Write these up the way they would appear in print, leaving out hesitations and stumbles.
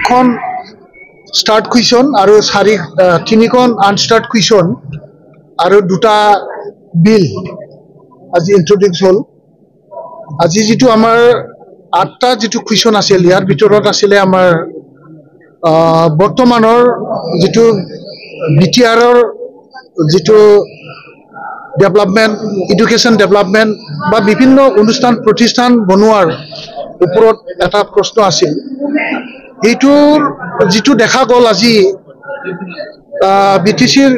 4খন start question আৰু 3খন আনস্টাৰ্ট question আৰু 2টা বিল আজি ইন্ট্ৰোডিউস হল। আজি যেটো আমাৰ 8টা যেটো কুৱেশ্যন আছিল, ইয়াৰ ভিতৰত আছিলে আমাৰ বৰ্তমানৰ যেটো বিটিআৰৰ যেটো ডেভেলপমেন্ট, এডুকেশন ডেভেলপমেন্ট বা বিভিন্ন অনুষ্ঠান প্ৰতিষ্ঠান বনোৱাৰ ওপৰত এটা প্ৰশ্ন আছিল। এইটো যেটো দেখা গল আজি বিটিসিৰ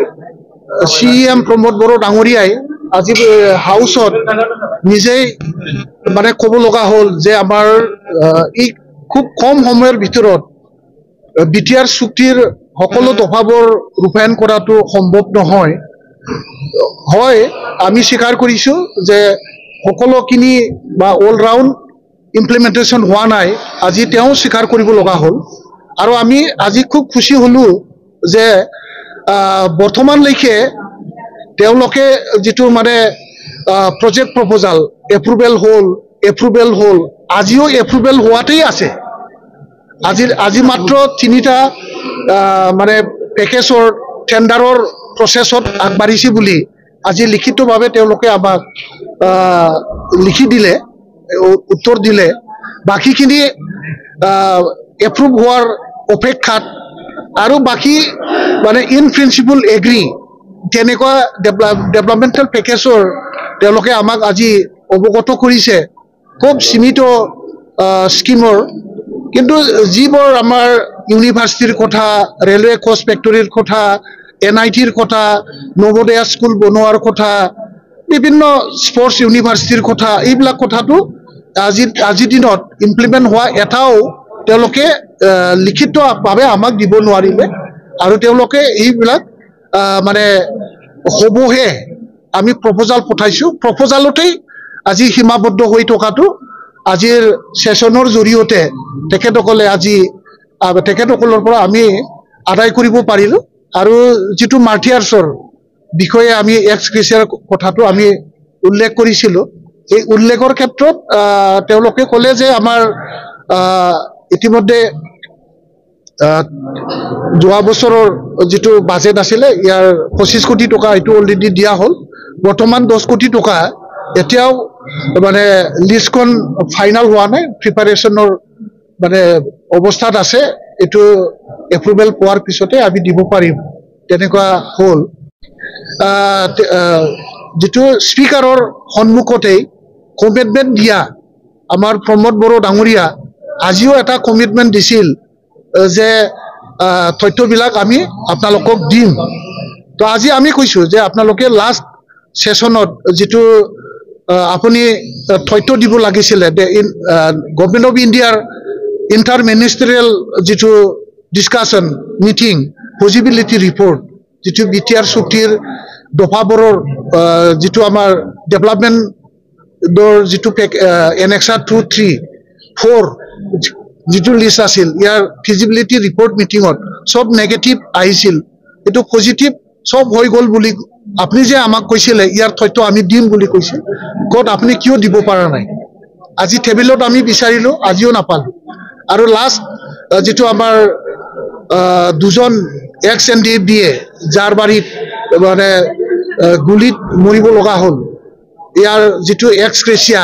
সিএম প্ৰমোদ বড়ো ডাঙৰীয়াই আজি হাউসত নিজেই মানে ক'ব লগা হল যে আমাৰ এই খুব কম সময়ৰ ভিতৰত বিটিআৰ চুক্তিৰ সকলো দফাবোৰ ৰূপায়ণ কৰাটো সম্ভৱ নহয়। হয়, আমি স্বীকাৰ কৰিছো যে সকলোখিনি বা অল ৰাউণ্ড ইমপ্লিমেন্টেশন হোৱা নাই, আজি তেওঁ স্বীকাৰ কৰিব লগা হল। আৰু আমি আজি খুব খুশি হলো যে বৰ্তমানলৈকে তেওঁলোকে যেটো মানে প্ৰজেক্ট প্ৰপোজাল এপ্ৰুভেল হল আজিও এপ্ৰুভেল হোৱাতেই আছে। আজি মাত্ৰ 3টা মানে পেকেজৰ টেন্ডাৰৰ প্ৰসেছত আগবাঢ়িছে বুলি আজি লিখিতভাৱে তেওঁলোকে আমাক লিখি দিলে, উত্তৰ দিলে। বাকিখিনি এপ্ৰুভ হোৱাৰ অপেক্ষাত আৰু বাকি মানে ইন প্ৰিন্সিপল এগ্ৰি তেনেকুৱা ডেভেলপমেন্টাল পেকেজৰ তেওঁলোকে আমাক আজি অৱগত কৰিছে, খুব সীমিত স্কিমৰ। কিন্তু যিবোৰ আমাৰ ইউনিভাৰ্চিটিৰ কথা, ৰেলৱে কোচ ফেক্টৰীৰ কথা, NITৰ কথা, নৱোদয়া স্কুল বনোৱাৰ কথা, বিভিন্ন স্পৰ্টছ ইউনিভাৰ্চিটিৰ কথা, এইবিলাক কথাটো আজিৰ দিনত ইমপ্লিমেন্ট হোৱা এটাও তেওঁলোকে লিখিতভাৱে আমাক দিব নোৱাৰিলে। আৰু তেওঁলোকে এইবিলাক মানে হবহে আমি প্ৰপোজাল পঠাইছো, প্ৰপোজালতেই আজি সীমাবদ্ধ হৈ থকাটো আজিৰ সেশনৰ জৰিয়তে তেখেতসকলৰ পৰা আমি আদায় কৰিব পাৰিলো। আৰু যেটো মাল্টিআৰ্টছৰ বিষয়ে আমি এক্স গ্ৰেচিয়াৰ কথাটো আমি উল্লেখ কৰিছিলো, এই উল্লেখৰ ক্ষেত্ৰত তেওঁলোকে ক'লে যে আমাৰ ইতিমধ্যে যোৱা বছৰৰ যেটো বাজেট আছিলে ইয়াৰ 25 কোটি টকা এইটো অলৰেডি দিয়া হল। বৰ্তমান 10 কোটি টকা এতিয়াও মানে লিষ্টখন ফাইনাল হোৱা নাই, প্ৰিপাৰেচনৰ মানে অৱস্থাত আছে। এইটো এপ্ৰুভেল পোৱাৰ পিছতে আমি দিব পাৰিম তেনেকুৱা হল। যেটো স্পিকাৰৰ সন্মুখতেই কমিটমেন্ট দিয়া আমাৰ প্ৰমোদ বড়ো ডাঙৰীয়া আজিও এটা কমিটমেন্ট দিছিল যে তথ্যবিলাক আমি আপোনালোকক দিম। তো আজি আমি কৈছো যে আপোনালোকে লাষ্ট সেশনত যেটো আপুনি তথ্য দিব লাগিছিলে গভৰ্নমেন্ট অফ ইণ্ডিয়াৰ ইণ্টাৰ মিনিষ্টাৰিয়েল যেটো ডিছকাশ্যন মিটিং পজিবিলিটি ৰিপৰ্ট, যেটো বিটিআৰ চুক্তিৰ দফাবোৰৰ যেটো আমাৰ ডেভেলপমেন্টৰ যেটো এনেক্সাৰ 2, 3, 4 যেটো লিষ্ট আছিল, ইয়াৰ ফিজিবিলিটি ৰিপৰ্ট মিটিঙত সব নেগেটিভ আহিছিল। এইটো পজিটিভ সব হৈ গল বুলি আপুনি যে আমাক কৈছিলে ইয়াৰ তথ্য আমি দিম বুলি কৈছিল, ক'ত আপুনি কিয় দিব পৰা নাই? আজি টেবিলত আমি বিচাৰিলো, আজিও নাপালো। আৰু লাষ্ট যেটো আমাৰ দুজন এক্স NDFDA যাৰ বাৰীত মানে গুলিত মৰিব লগা হল, ইয়াৰ যেটো এক্স গ্ৰেচিয়া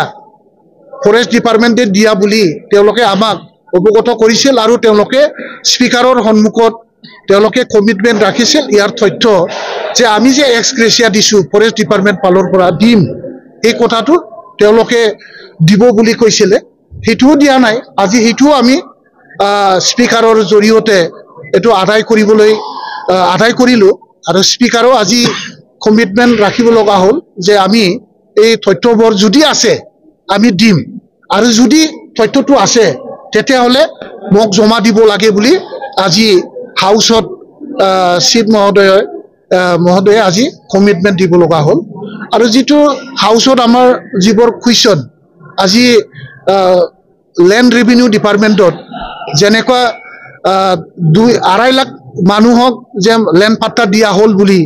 ফৰেষ্ট ডিপাৰ্টমেন্টে দিয়া বুলি তেওঁলোকে আমাক অৱগত কৰিছিল। আৰু তেওঁলোকে স্পিকাৰৰ সন্মুখত তেওঁলোকে কমিটমেন্ট ৰাখিছিল ইয়াৰ তথ্য যে আমি যে এক্স গ্ৰেচিয়া দিছো ফৰেষ্ট ডিপাৰ্টমেন্ট ফালৰ পৰা দিম, এই কথাটো তেওঁলোকে দিব বুলি কৈছিলে, সেইটোও দিয়া নাই। আজি সেইটোও আমি স্পিকাৰৰ জৰিয়তে এইটো আদায় কৰিলো। আৰু স্পিকাৰো আজি কমিটমেন্ট ৰাখিব লগা হল যে আমি এই তথ্যবোৰ যদি আছে আমি দিম, আৰু যদি তথ্যটো আছে তেতিয়াহলে মোক জমা দিব লাগে বুলি আজি হাউসত চিফ মহোদয়ে আজি কমিটমেন্ট দিব লগা হল। আৰু যেটো হাউসত আমাৰ যিবোৰ কুৱেশ্যন আজি লেণ্ড ৰেভিনিউ ডিপাৰ্টমেন্টত যেনেকুৱা 2.5 লাখ মানুহক যে লেণ্ড পাট্টা দিয়া হল বুলি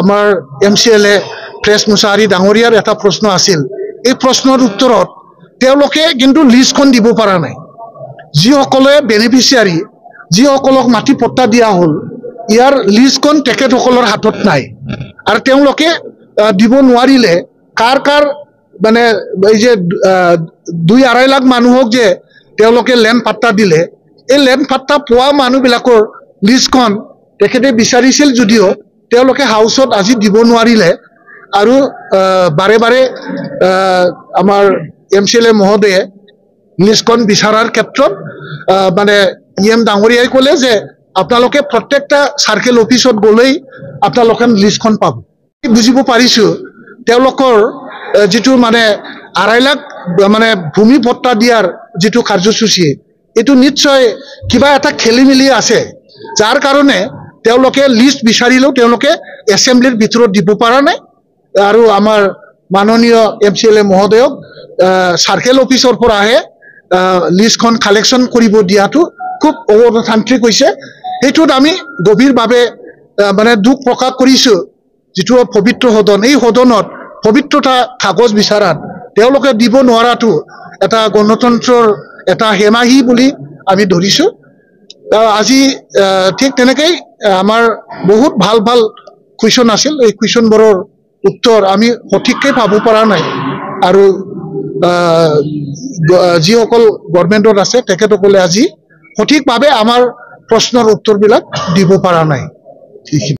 আমাৰ MCLA প্ৰেছ মুছাহাৰী ডাঙৰীয়াৰ এটা প্ৰশ্ন আছিল, এই প্ৰশ্নৰ উত্তৰত তেওঁলোকে কিন্তু লিষ্টখন দিব পৰা নাই। যিসকলে বেনিফিচিয়াৰী যিসকলক মাটি পট্টা দিয়া হ'ল ইয়াৰ লিষ্টখন তেখেতসকলৰ হাতত নাই আৰু তেওঁলোকে দিব নোৱাৰিলে কাৰ কাৰ মানে এই যে 2-2.5 লাখ মানুহক যে তেওঁলোকে লেণ্ড পাট্টা দিলে এই লেণ্ড পাট্টা পোৱা মানুহবিলাকৰ লিষ্টখন তেখেতে বিচাৰিছিল যদিও তেওঁলোকে হাউচত আজি দিব নোৱাৰিলে আৰু বাৰে বাৰে আমাৰ MCLA মহোদয়ে লিষ্টখন বিচাৰাৰ ক্ষেত্ৰত মানে EM ডাঙৰীয়াই ক'লে যে আপোনালোকে প্ৰত্যেকটা সাৰ্কেল অফিচত গ'লেই আপোনালোকে লিষ্টখন পাব বুজিব পাৰিছো তেওঁলোকৰ যেটো মানে 2.5 লাখ মানে ভূমি পট্টা দিয়াৰ যেটো কাৰ্যসূচী এটো নিশ্চয় কিবা এটা খেলিমেলি আছে যাৰ কাৰণে তেওঁলোকে লিষ্ট বিচাৰিলেও তেওঁলোকে এছেম্বলিৰ ভিতৰত দিব পৰা নাই আৰু আমাৰ মাননীয় MCLA মহোদয়ক সাৰ্কেল অফিচৰ পৰা আহে লিষ্টখন কালেকশ্যন কৰিব দিয়াটো খুব অগণতান্ত্ৰিক হৈছে এইটোত আমি গভীৰভাৱে মানে দুখ প্ৰকাশ কৰিছো যেটো পবিত্ৰ সদন এই সদনত পবিত্ৰতা কাগজ বিচাৰাত তেওঁলোকে দিব নোৱাৰাটো এটা গণতন্ত্ৰৰ এটা হেমাহি বুলি আমি ধৰিছো আজি ঠিক তেনেকৈ আমাৰ বহুত ভাল ভাল কুৱেশ্যন আছিল এই কুৱেশ্যনবোৰৰ উত্তৰ আমি সঠিককৈ পাব পৰা নাই আৰু যিসকল গভৰ্ণমেণ্টত আছে তেখেতসকলে আজি সঠিকভাৱে আমাৰ প্ৰশ্নৰ উত্তৰবিলাক দিব পৰা নাই